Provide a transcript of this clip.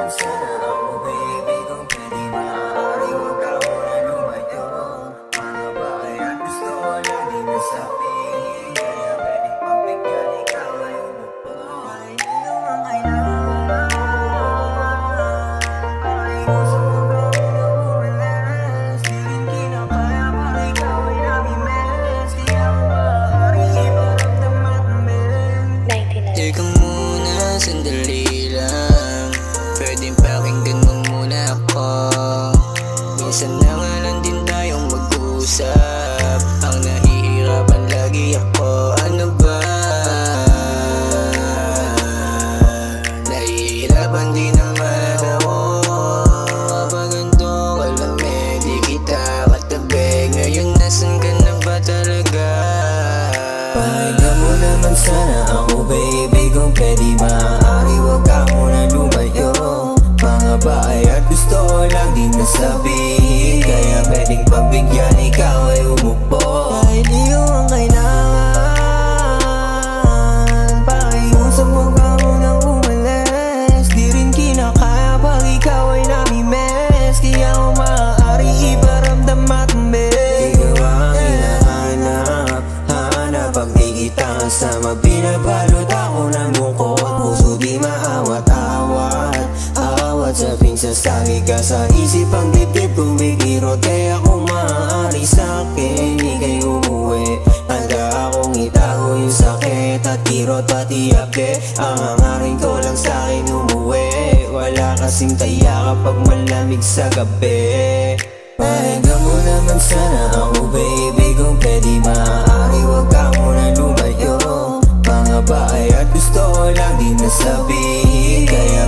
naman sana ako baby, kung pwede maaari huwag ka muna lumayo. Mga bagay at gusto ko lang di nasabi, kaya pwedeng pagbigyan ikaw ay umupo. Ay di naman kailangan, pakiusap mo ka muna bumilis. Di rin kinakaya para ikaw ay namimiss, kaya maaari iparamdam at mabilis. Teka muna, sandali lang, pwedeng pakinggan mo muna ako. Minsan na nga lang din tayong mag-usap, ang nahihirapan lagi ako. Ano ba? Nahihirapan din naman ako kapag ganito ka lang, di kita katabi. Ngayon nasan ka na ba talaga? Pahinga mo naman sana ako baby, kung pwede maaari huwag ka muna lumayo. Mga bagay at gusto ko lang din nasabihin, kaya pwedeng pagbigyan ikaw ay umupo. Kahit di ko ang kailangan, pakiusap mo ka munang umalis. Di rin kinakaya pag ikaw ay namimiss, kaya kung maaari iparamdam at mabilis. Ikaw ang hinahanap, hanap pag di kita kasama, binabalot ako ng lungkot. Puso di maawat-awat, awat sa pinsasagi ka sa isip, ang dibdib kumikirot. Kaya kung maaari sa'kin, ika'y umuwi. Handa akong itago yung sakit at kirot pati abe. Ang hangarin ko lang sa'kin umuwi, wala kasing taya kapag malamig sa gabi. Pahinga mo naman sana ako baby, kung pwede maaari huwag ka muna lumayo. Mga bagay at gusto ko lang din nasabihin, kaya